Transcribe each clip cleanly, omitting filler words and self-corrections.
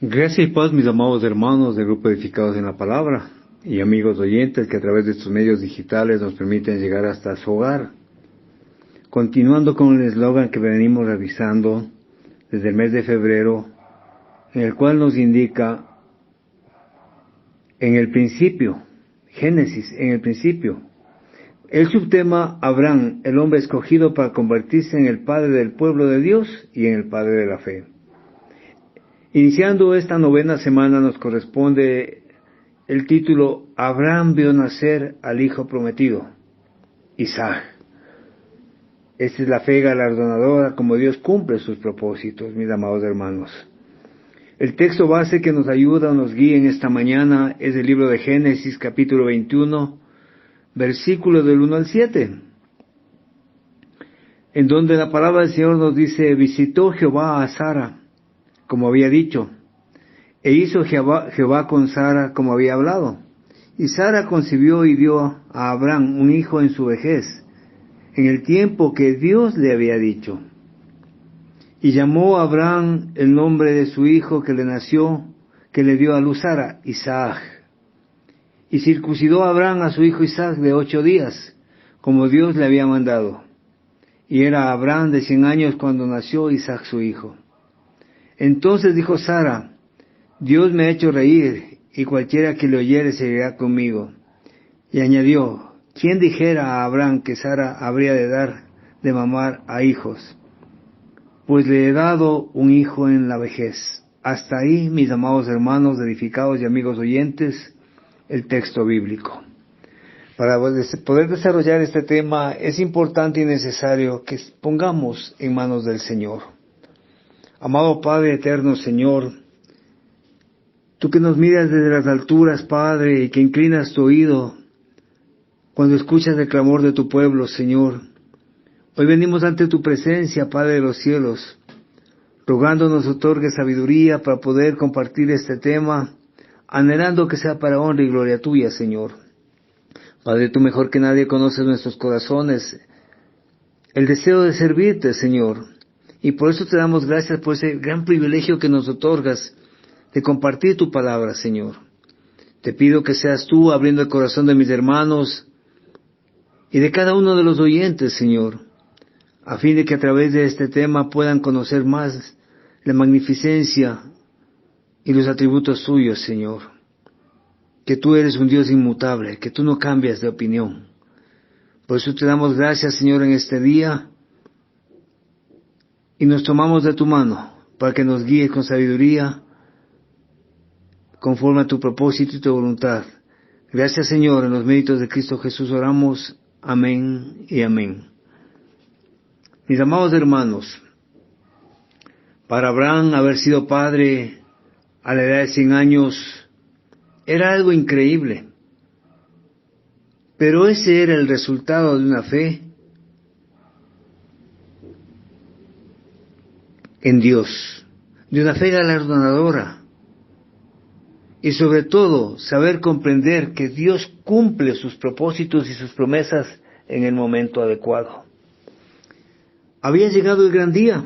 Gracias y paz, mis amados hermanos del Grupo Edificados en la Palabra y amigos oyentes que a través de estos medios digitales nos permiten llegar hasta su hogar. Continuando con el eslogan que venimos revisando desde el mes de febrero, en el cual nos indica en el principio, Génesis, en el principio. El subtema, Abraham, el hombre escogido para convertirse en el padre del pueblo de Dios y en el padre de la fe. Iniciando esta novena semana nos corresponde el título Abraham vio nacer al hijo prometido, Isaac. Esta es la fe galardonadora como Dios cumple sus propósitos, mis amados hermanos. El texto base que nos ayuda o nos guía en esta mañana es el libro de Génesis capítulo 21, versículos del 1 al 7, en donde la palabra del Señor nos dice: visitó Jehová a Sara, como había dicho, e hizo Jehová con Sara como había hablado. Y Sara concibió y dio a Abraham un hijo en su vejez, en el tiempo que Dios le había dicho. Y llamó a Abraham el nombre de su hijo que le nació, que le dio a luz Sara, Isaac. Y circuncidó a Abraham a su hijo Isaac de 8 días, como Dios le había mandado. Y era Abraham de 100 años cuando nació Isaac su hijo. Entonces dijo Sara: Dios me ha hecho reír, y cualquiera que le oyere se reirá conmigo. Y añadió: ¿quién dijera a Abraham que Sara habría de dar de mamar a hijos? Pues le he dado un hijo en la vejez. Hasta ahí, mis amados hermanos edificados y amigos oyentes, el texto bíblico. Para poder desarrollar este tema es importante y necesario que pongamos en manos del Señor. Amado Padre eterno, Señor, tú que nos miras desde las alturas, Padre, y que inclinas tu oído cuando escuchas el clamor de tu pueblo, Señor, hoy venimos ante tu presencia, Padre de los cielos, rogando nos otorgue sabiduría para poder compartir este tema, anhelando que sea para honra y gloria tuya, Señor. Padre, tú mejor que nadie conoces nuestros corazones, el deseo de servirte, Señor. Y por eso te damos gracias por ese gran privilegio que nos otorgas de compartir tu palabra, Señor. Te pido que seas tú abriendo el corazón de mis hermanos y de cada uno de los oyentes, Señor, a fin de que a través de este tema puedan conocer más la magnificencia y los atributos tuyos, Señor. Que tú eres un Dios inmutable, que tú no cambias de opinión. Por eso te damos gracias, Señor, en este día. Y nos tomamos de tu mano para que nos guíes con sabiduría, conforme a tu propósito y tu voluntad. Gracias, Señor, en los méritos de Cristo Jesús oramos. Amén y amén. Mis amados hermanos, para Abraham haber sido padre a la edad de 100 años era algo increíble. Pero ese era el resultado de una fe en Dios, de una fe galardonadora, y sobre todo saber comprender que Dios cumple sus propósitos y sus promesas en el momento adecuado. Había llegado el gran día,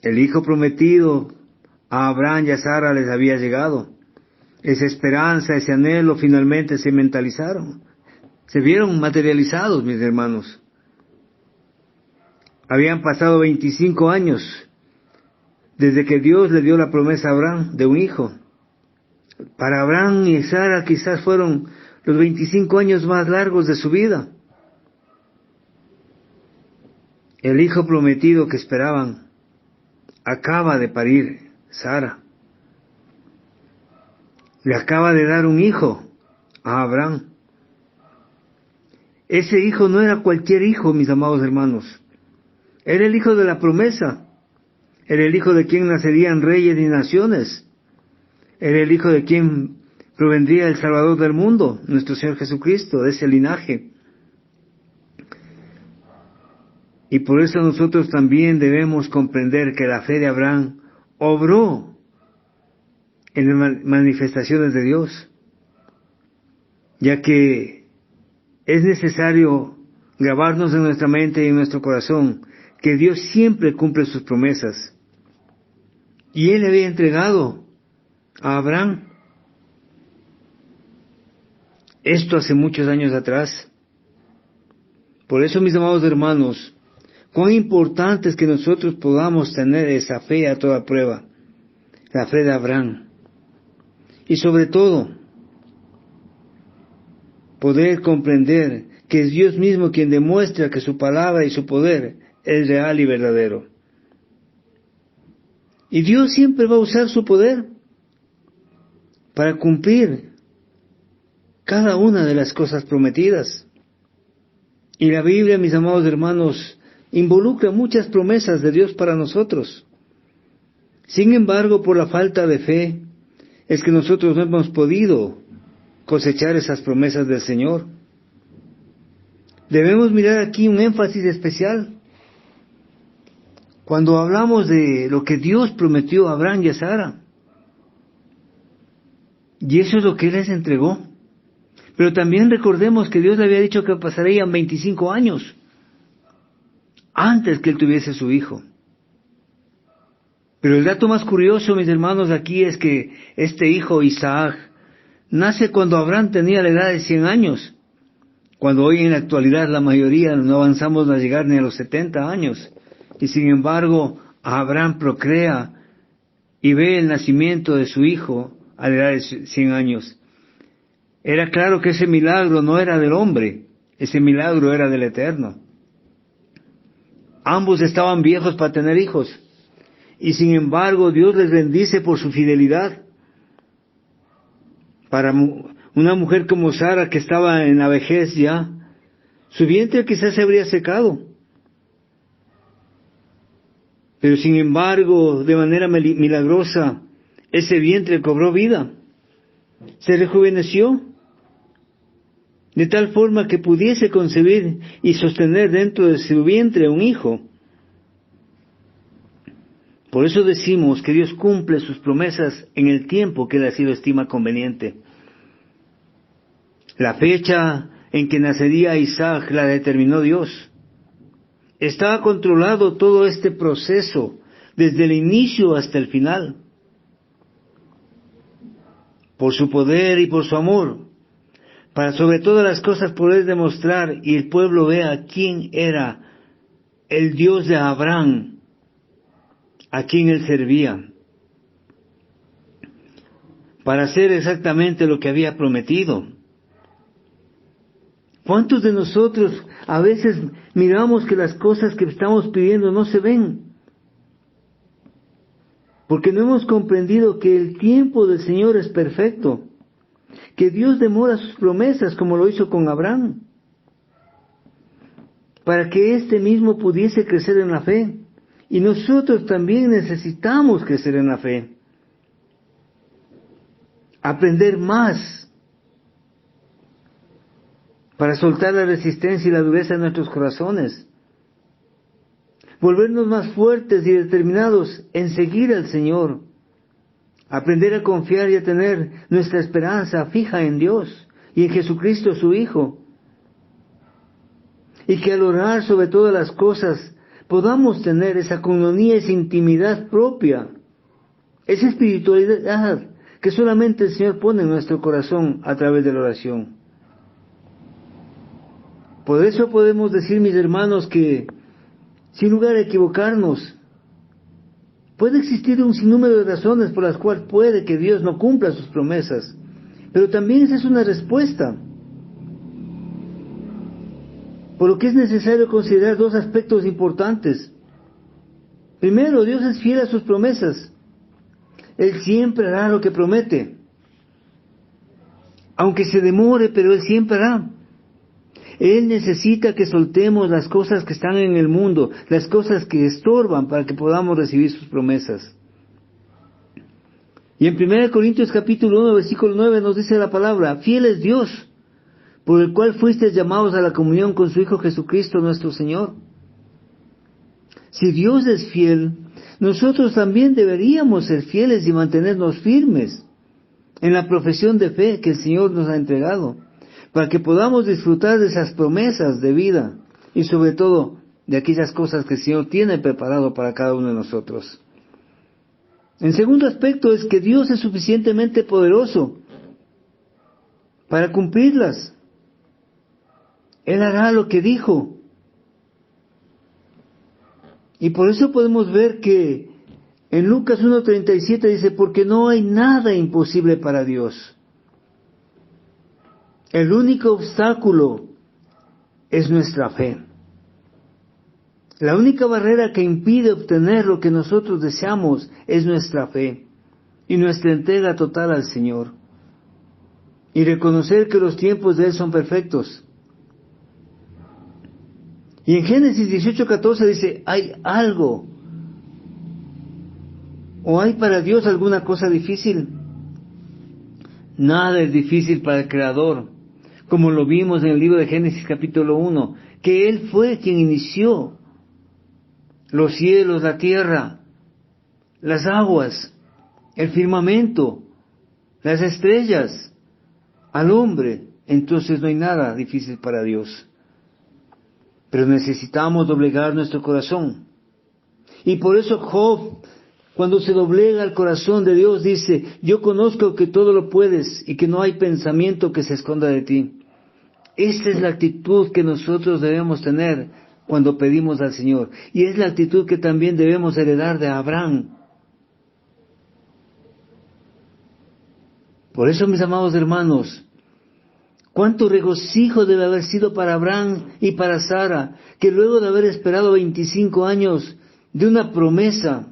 el hijo prometido a Abraham y a Sara les había llegado. Esa esperanza, ese anhelo finalmente se mentalizaron, se vieron materializados, mis hermanos. Habían pasado 25 años desde que Dios le dio la promesa a Abraham de un hijo. Para Abraham y Sara quizás fueron los 25 años más largos de su vida. El hijo prometido que esperaban acaba de parir Sara. Le acaba de dar un hijo a Abraham. Ese hijo no era cualquier hijo, mis amados hermanos. Era el hijo de la promesa. Era el hijo de quien nacerían reyes y naciones. Era el hijo de quien provendría el Salvador del mundo, nuestro Señor Jesucristo, de ese linaje. Y por eso nosotros también debemos comprender que la fe de Abraham obró en las manifestaciones de Dios, ya que es necesario grabarnos en nuestra mente y en nuestro corazón que Dios siempre cumple sus promesas. Y Él le había entregado a Abraham. Esto hace muchos años atrás. Por eso, mis amados hermanos, cuán importante es que nosotros podamos tener esa fe a toda prueba, la fe de Abraham. Y sobre todo, poder comprender que es Dios mismo quien demuestra que su palabra y su poder es real y verdadero. Y Dios siempre va a usar su poder para cumplir cada una de las cosas prometidas. Y la Biblia, mis amados hermanos, involucra muchas promesas de Dios para nosotros. Sin embargo, por la falta de fe, es que nosotros no hemos podido cosechar esas promesas del Señor. Debemos mirar aquí un énfasis especial. Cuando hablamos de lo que Dios prometió a Abraham y a Sara, y eso es lo que Él les entregó. Pero también recordemos que Dios le había dicho que pasarían 25 años antes que Él tuviese su hijo. Pero el dato más curioso, mis hermanos, aquí es que este hijo, Isaac, nace cuando Abraham tenía la edad de 100 años, cuando hoy en la actualidad la mayoría no avanzamos a llegar ni a los 70 años. Y sin embargo, Abraham procrea y ve el nacimiento de su hijo a la edad de 100 años. Era claro que ese milagro no era del hombre, ese milagro era del Eterno. Ambos estaban viejos para tener hijos, y sin embargo Dios les bendice por su fidelidad. Para una mujer como Sara, que estaba en la vejez ya, su vientre quizás se habría secado. Pero sin embargo, de manera milagrosa, ese vientre cobró vida, se rejuveneció, de tal forma que pudiese concebir y sostener dentro de su vientre un hijo. Por eso decimos que Dios cumple sus promesas en el tiempo que Él así lo estima conveniente. La fecha en que nacería Isaac la determinó Dios. Estaba controlado todo este proceso, desde el inicio hasta el final. Por su poder y por su amor, para sobre todas las cosas poder demostrar y el pueblo vea quién era el Dios de Abraham, a quien él servía, para hacer exactamente lo que había prometido. ¿Cuántos de nosotros a veces miramos que las cosas que estamos pidiendo no se ven? Porque no hemos comprendido que el tiempo del Señor es perfecto, que Dios demora sus promesas como lo hizo con Abraham, para que éste mismo pudiese crecer en la fe. Y nosotros también necesitamos crecer en la fe, aprender más, para soltar la resistencia y la dureza de nuestros corazones, volvernos más fuertes y determinados en seguir al Señor, aprender a confiar y a tener nuestra esperanza fija en Dios y en Jesucristo su Hijo, y que al orar sobre todas las cosas podamos tener esa comunión, esa intimidad propia, esa espiritualidad que solamente el Señor pone en nuestro corazón a través de la oración. Por eso podemos decir, mis hermanos, que sin lugar a equivocarnos, puede existir un sinnúmero de razones por las cuales puede que Dios no cumpla sus promesas, pero también esa es una respuesta. Por lo que es necesario considerar dos aspectos importantes. Primero, Dios es fiel a sus promesas. Él siempre hará lo que promete. Aunque se demore, pero Él siempre hará. Él necesita que soltemos las cosas que están en el mundo, las cosas que estorban para que podamos recibir sus promesas. Y en 1 Corintios capítulo 1, versículo 9 nos dice la palabra: fiel es Dios, por el cual fuisteis llamados a la comunión con su Hijo Jesucristo nuestro Señor. Si Dios es fiel, nosotros también deberíamos ser fieles y mantenernos firmes en la profesión de fe que el Señor nos ha entregado, para que podamos disfrutar de esas promesas de vida y sobre todo de aquellas cosas que el Señor tiene preparado para cada uno de nosotros. En segundo aspecto es que Dios es suficientemente poderoso para cumplirlas. Él hará lo que dijo. Y por eso podemos ver que en Lucas 1:37 dice, porque no hay nada imposible para Dios. El único obstáculo es nuestra fe. La única barrera que impide obtener lo que nosotros deseamos es nuestra fe y nuestra entrega total al Señor. Y reconocer que los tiempos de Él son perfectos. Y en Génesis 18:14 dice, ¿hay algo? ¿O hay para Dios alguna cosa difícil? Nada es difícil para el Creador, como lo vimos en el libro de Génesis capítulo 1, que Él fue quien inició los cielos, la tierra, las aguas, el firmamento, las estrellas, al hombre. Entonces no hay nada difícil para Dios. Pero necesitamos doblegar nuestro corazón. Y por eso Job, cuando se doblega el corazón de Dios, dice, yo conozco que todo lo puedes y que no hay pensamiento que se esconda de ti. Esta es la actitud que nosotros debemos tener cuando pedimos al Señor. Y es la actitud que también debemos heredar de Abraham. Por eso, mis amados hermanos, cuánto regocijo debe haber sido para Abraham y para Sara, que luego de haber esperado 25 años de una promesa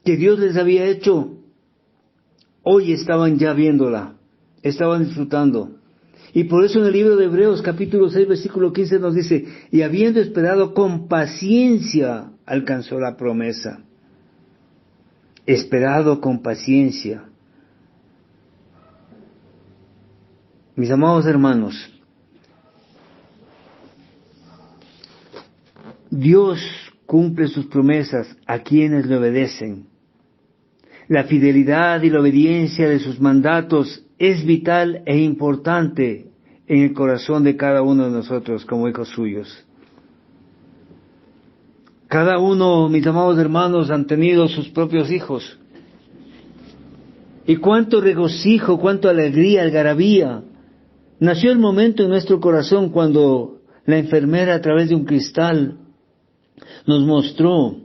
que Dios les había hecho, hoy estaban ya viéndola, estaban disfrutando. Y por eso en el libro de Hebreos capítulo 6 versículo 15 nos dice, y habiendo esperado con paciencia, alcanzó la promesa. Esperado con paciencia. Mis amados hermanos, Dios cumple sus promesas a quienes le obedecen. La fidelidad y la obediencia de sus mandatos es vital e importante en el corazón de cada uno de nosotros como hijos suyos. Cada uno, mis amados hermanos, han tenido sus propios hijos. Y cuánto regocijo, cuánta alegría, algarabía. Nació el momento en nuestro corazón cuando la enfermera a través de un cristal nos mostró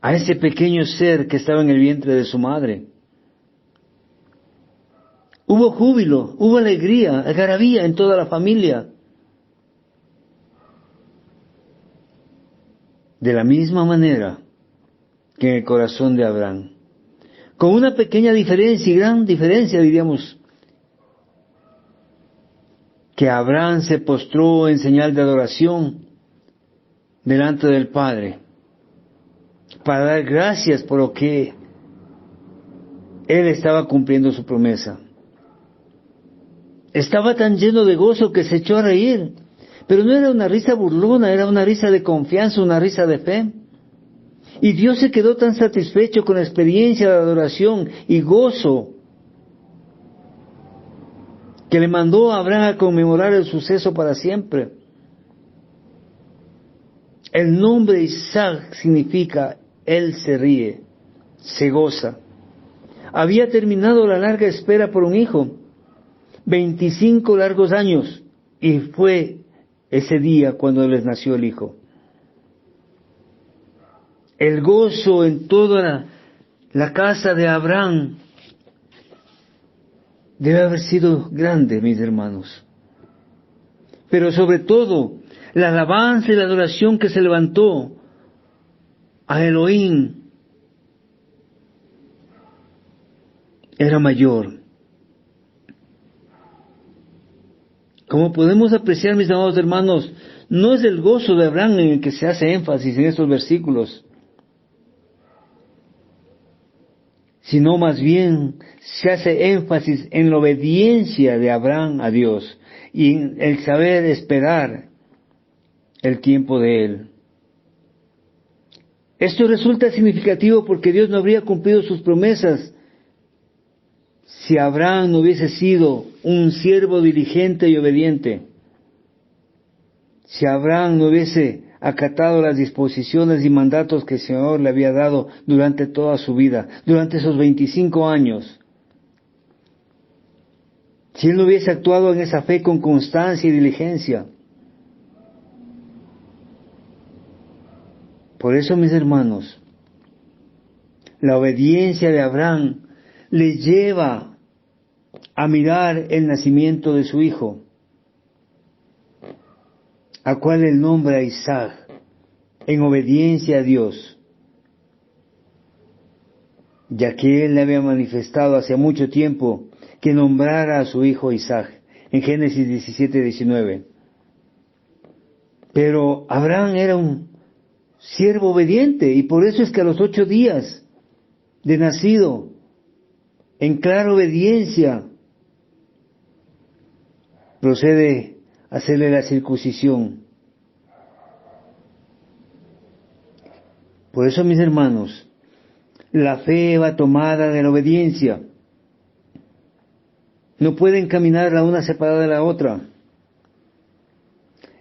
a ese pequeño ser que estaba en el vientre de su madre. Hubo júbilo, hubo alegría, algarabía en toda la familia. De la misma manera que en el corazón de Abraham. Con una pequeña diferencia y gran diferencia, diríamos, que Abraham se postró en señal de adoración delante del Padre, para dar gracias por lo que él estaba cumpliendo su promesa. Estaba tan lleno de gozo que se echó a reír, pero no era una risa burlona, era una risa de confianza, una risa de fe. Y Dios se quedó tan satisfecho con la experiencia de adoración y gozo, que le mandó a Abraham a conmemorar el suceso para siempre. El nombre Isaac significa él se ríe, se goza. Había terminado la larga espera por un hijo, 25 largos años, y fue ese día cuando les nació el hijo. El gozo en toda la casa de Abraham debe haber sido grande, mis hermanos. Pero sobre todo, la alabanza y la adoración que se levantó a Elohim era mayor. Como podemos apreciar, mis amados hermanos, no es el gozo de Abraham en el que se hace énfasis en estos versículos, sino más bien se hace énfasis en la obediencia de Abraham a Dios y en el saber esperar el tiempo de Él. Esto resulta significativo porque Dios no habría cumplido sus promesas si Abraham no hubiese sido un siervo diligente y obediente, si Abraham no hubiese acatado las disposiciones y mandatos que el Señor le había dado durante toda su vida, durante esos 25 años. Si él no hubiese actuado en esa fe con constancia y diligencia. Por eso, mis hermanos, la obediencia de Abraham le lleva a mirar el nacimiento de su hijo, a cual él nombra Isaac, en obediencia a Dios, ya que él le había manifestado hace mucho tiempo que nombrara a su hijo Isaac, en Génesis 17:19. Pero Abraham era un siervo obediente, y por eso es que a los 8 días de nacido, en clara obediencia, procede a hacerle la circuncisión. Por eso, mis hermanos, la fe va tomada de la obediencia. No pueden caminar la una separada de la otra.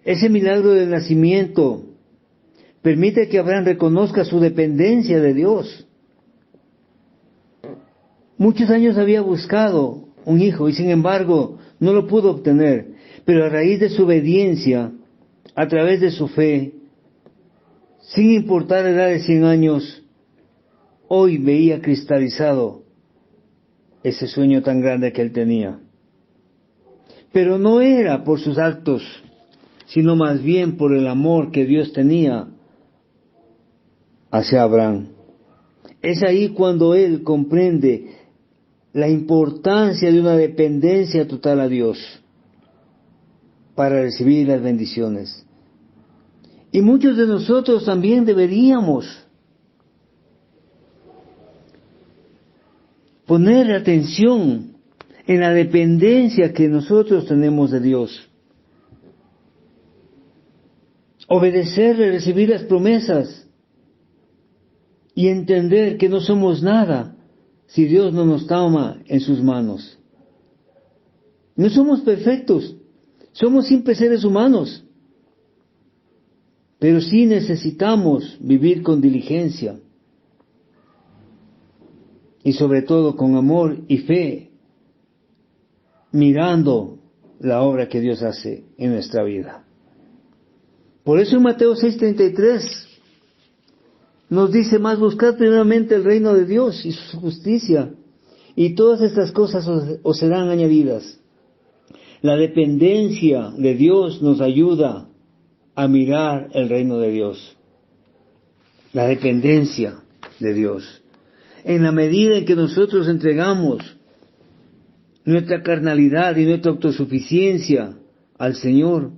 Ese milagro del nacimiento permite que Abraham reconozca su dependencia de Dios. Muchos años había buscado un hijo y sin embargo no lo pudo obtener, pero a raíz de su obediencia, a través de su fe, sin importar la edad de 100 años, hoy veía cristalizado ese sueño tan grande que él tenía. Pero no era por sus actos, sino más bien por el amor que Dios tenía hacia Abraham. Es ahí cuando él comprende la importancia de una dependencia total a Dios para recibir las bendiciones. Y muchos de nosotros también deberíamos poner atención en la dependencia que nosotros tenemos de Dios. Obedecerle, recibir las promesas y entender que no somos nada si Dios no nos toma en sus manos. No somos perfectos, somos simples seres humanos, pero sí necesitamos vivir con diligencia y sobre todo con amor y fe, mirando la obra que Dios hace en nuestra vida. Por eso en Mateo 6:33 nos dice más: buscad primeramente el reino de Dios y su justicia, y todas estas cosas os serán añadidas. La dependencia de Dios nos ayuda a mirar el reino de Dios. La dependencia de Dios. En la medida en que nosotros entregamos nuestra carnalidad y nuestra autosuficiencia al Señor,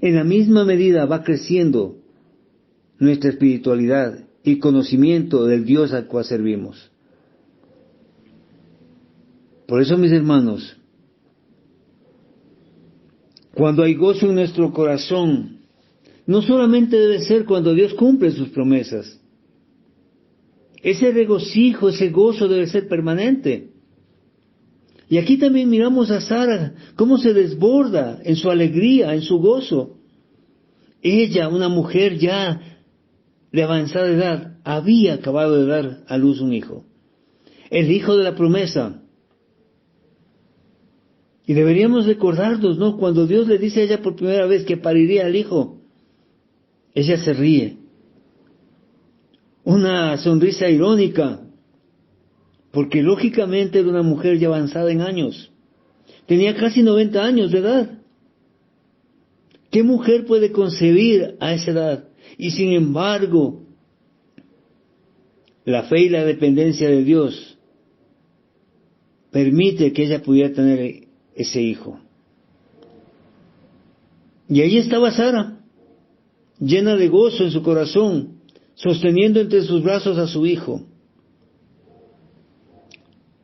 en la misma medida va creciendo nuestra espiritualidad y conocimiento del Dios al cual servimos. Por eso, mis hermanos, cuando hay gozo en nuestro corazón, no solamente debe ser cuando Dios cumple sus promesas. Ese regocijo, ese gozo debe ser permanente. Y aquí también miramos a Sara, cómo se desborda en su alegría, en su gozo. Ella, una mujer ya de avanzada edad, había acabado de dar a luz un hijo. El hijo de la promesa. Y deberíamos recordarnos, ¿no? Cuando Dios le dice a ella por primera vez que pariría al hijo, ella se ríe. Una sonrisa irónica, porque lógicamente era una mujer ya avanzada en años. Tenía casi 90 años de edad. ¿Qué mujer puede concebir a esa edad? Y sin embargo, la fe y la dependencia de Dios permite que ella pudiera tener ese hijo. Y ahí estaba Sara, llena de gozo en su corazón, sosteniendo entre sus brazos a su hijo,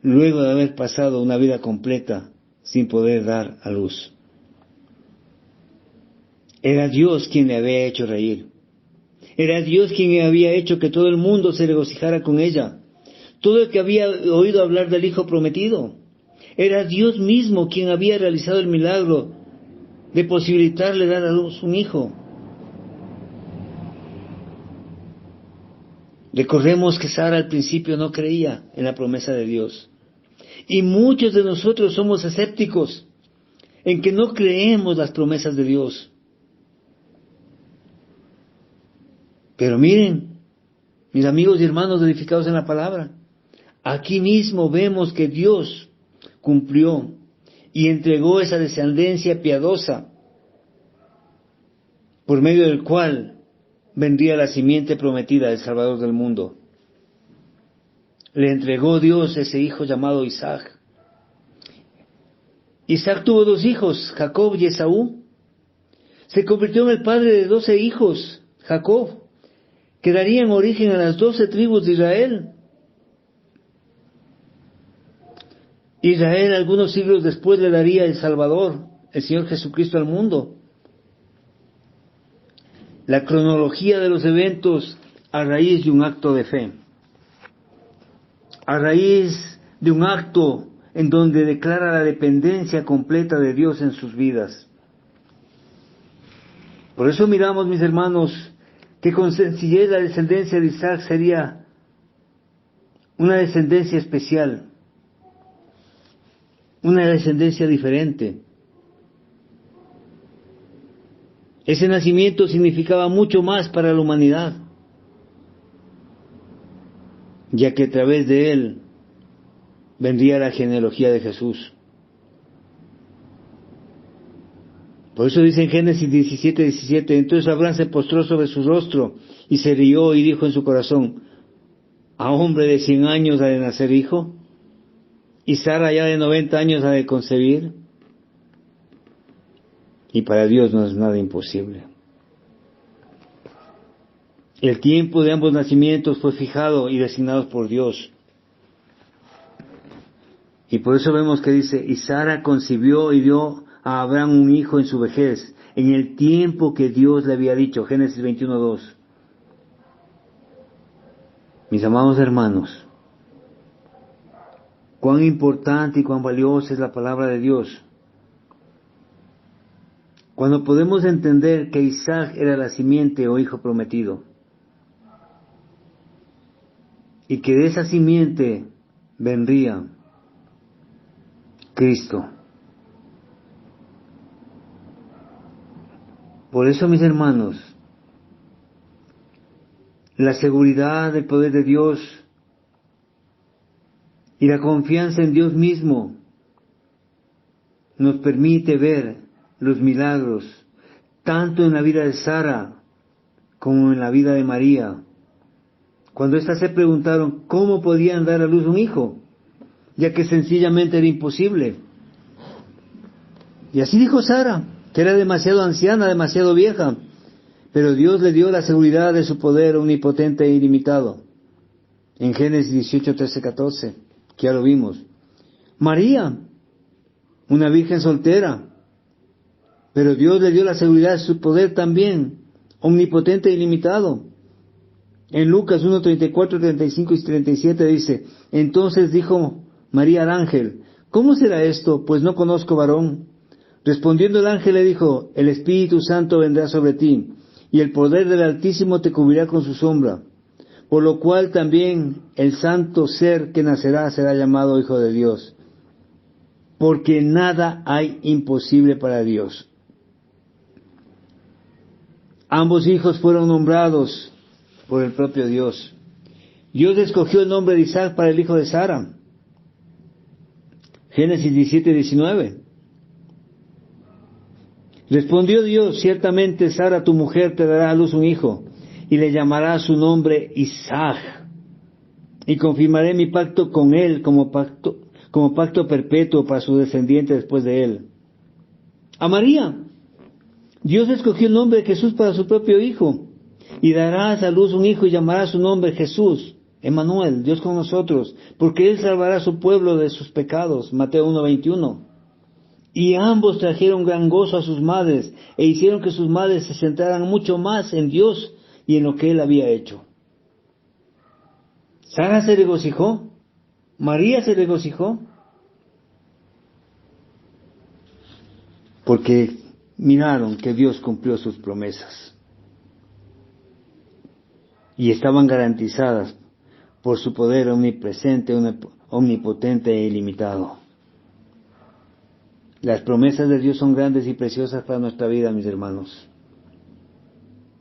luego de haber pasado una vida completa sin poder dar a luz. Era Dios quien le había hecho reír. Era Dios quien había hecho que todo el mundo se regocijara con ella. Todo el que había oído hablar del hijo prometido. Era Dios mismo quien había realizado el milagro de posibilitarle dar a luz un hijo. Recordemos que Sara al principio no creía en la promesa de Dios. Y muchos de nosotros somos escépticos en que no creemos las promesas de Dios. Pero miren, mis amigos y hermanos edificados en la palabra, aquí mismo vemos que Dios cumplió y entregó esa descendencia piadosa por medio del cual vendría la simiente prometida del Salvador del mundo. Le entregó Dios ese hijo llamado Isaac. Isaac tuvo 2 hijos, Jacob y Esaú. Se convirtió en el padre de 12 hijos, Jacob, que darían origen a las 12 tribus de Israel. Israel, algunos siglos después, le daría el Salvador, el Señor Jesucristo, al mundo. La cronología de los eventos a raíz de un acto de fe, a raíz de un acto en donde declara la dependencia completa de Dios en sus vidas. Por eso miramos, mis hermanos, que con sencillez la descendencia de Isaac sería una descendencia especial, una descendencia diferente. Ese nacimiento significaba mucho más para la humanidad, ya que a través de él vendría la genealogía de Jesús. Por eso dice en Génesis 17:17, entonces Abraham se postró sobre su rostro y se rió y dijo en su corazón, ¿a hombre de 100 años ha de nacer hijo? ¿Y Sara ya de 90 años ha de concebir? Y para Dios no es nada imposible. El tiempo de ambos nacimientos fue fijado y designado por Dios. Y por eso vemos que dice, y Sara concibió y dio a Abraham un hijo en su vejez, en el tiempo que Dios le había dicho, Génesis 21:2. Mis amados hermanos, cuán importante y cuán valiosa es la palabra de Dios. Cuando podemos entender que Isaac era la simiente o hijo prometido, y que de esa simiente vendría Cristo. Por eso, mis hermanos, la seguridad del poder de Dios y la confianza en Dios mismo nos permite ver los milagros, tanto en la vida de Sara como en la vida de María. Cuando éstas se preguntaron cómo podían dar a luz un hijo, ya que sencillamente era imposible. Y así dijo Sara, que era demasiado anciana, demasiado vieja, pero Dios le dio la seguridad de su poder omnipotente e ilimitado. En Génesis 18, 13, 14, que ya lo vimos. María, una virgen soltera, pero Dios le dio la seguridad de su poder también, omnipotente e ilimitado. En Lucas 1, 34, 35 y 37 dice, entonces dijo María al ángel, ¿cómo será esto? Pues no conozco varón. Respondiendo el ángel le dijo, el Espíritu Santo vendrá sobre ti, y el poder del Altísimo te cubrirá con su sombra, por lo cual también el santo ser que nacerá será llamado Hijo de Dios, porque nada hay imposible para Dios. Ambos hijos fueron nombrados por el propio Dios. Dios escogió el nombre de Isaac para el hijo de Sara. Génesis 17, 19. Respondió Dios, ciertamente Sara tu mujer te dará a luz un hijo, y le llamará su nombre Isaac, y confirmaré mi pacto con él como pacto perpetuo para su descendiente después de él. A María, Dios escogió el nombre de Jesús para su propio hijo, y darás a luz un hijo y llamará su nombre Jesús, Emmanuel, Dios con nosotros, porque él salvará a su pueblo de sus pecados, Mateo 1:21. Y ambos trajeron gran gozo a sus madres, e hicieron que sus madres se centraran mucho más en Dios y en lo que él había hecho. Sara se regocijó, María se regocijó, porque miraron que Dios cumplió sus promesas. y estaban garantizadas por su poder omnipresente, omnipotente e ilimitado. Las promesas de Dios son grandes y preciosas para nuestra vida, mis hermanos.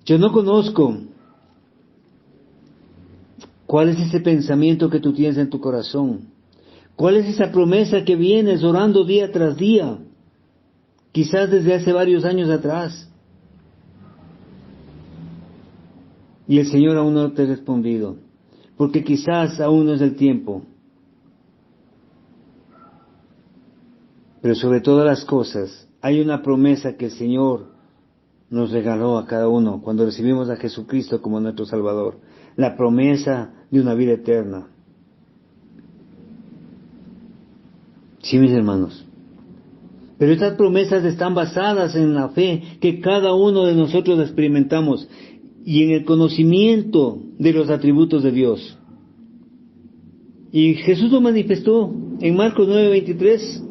Yo no conozco cuál es ese pensamiento que tú tienes en tu corazón. ¿Cuál es esa promesa que vienes orando día tras día? Quizás desde hace varios años atrás. Y el Señor aún no te ha respondido. Porque quizás aún no es el tiempo. Pero sobre todas las cosas, hay una promesa que el Señor nos regaló a cada uno cuando recibimos a Jesucristo como nuestro Salvador. La promesa de una vida eterna. Sí, mis hermanos. Pero estas promesas están basadas en la fe que cada uno de nosotros experimentamos y en el conocimiento de los atributos de Dios. Y Jesús lo manifestó en Marcos 9:23.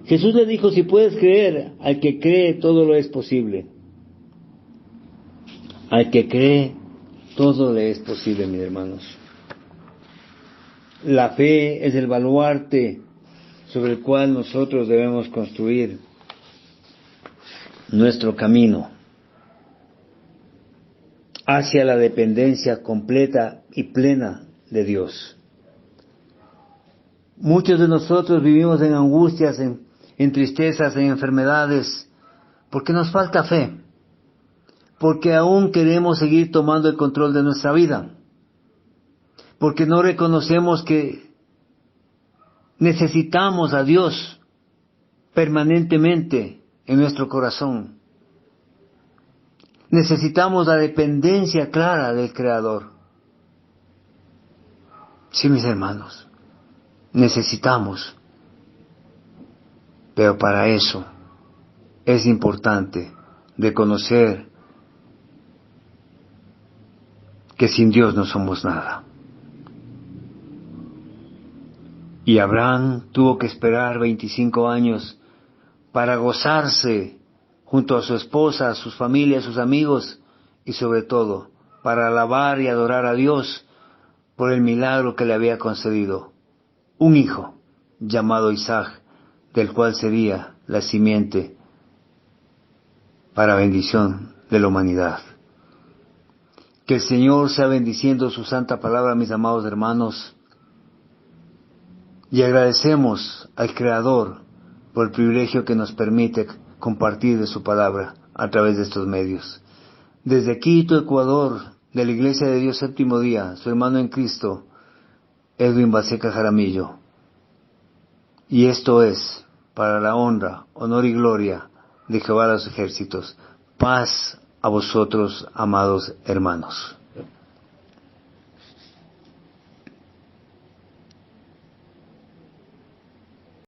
Jesús le dijo, si puedes creer, al que cree todo lo es posible. Al que cree todo le es posible, mis hermanos. La fe es el baluarte sobre el cual nosotros debemos construir nuestro camino hacia la dependencia completa y plena de Dios. Muchos de nosotros vivimos en angustias, en tristezas, en enfermedades, porque nos falta fe, porque aún queremos seguir tomando el control de nuestra vida, porque no reconocemos que necesitamos a Dios permanentemente en nuestro corazón. Necesitamos la dependencia clara del Creador. Sí, mis hermanos, necesitamos. Pero para eso es importante reconocer que sin Dios no somos nada. Y Abraham tuvo que esperar 25 años para gozarse junto a su esposa, a sus familias, a sus amigos y sobre todo para alabar y adorar a Dios por el milagro que le había concedido, un hijo llamado Isaac, del cual sería la simiente para bendición de la humanidad. Que el Señor sea bendiciendo su santa palabra, mis amados hermanos, y agradecemos al Creador por el privilegio que nos permite compartir de su palabra a través de estos medios. Desde Quito, Ecuador, de la Iglesia de Dios Séptimo Día, su hermano en Cristo, Edwin Baseca Jaramillo. Y esto es para la honra, honor y gloria de Jehová de los ejércitos. Paz a vosotros, amados hermanos.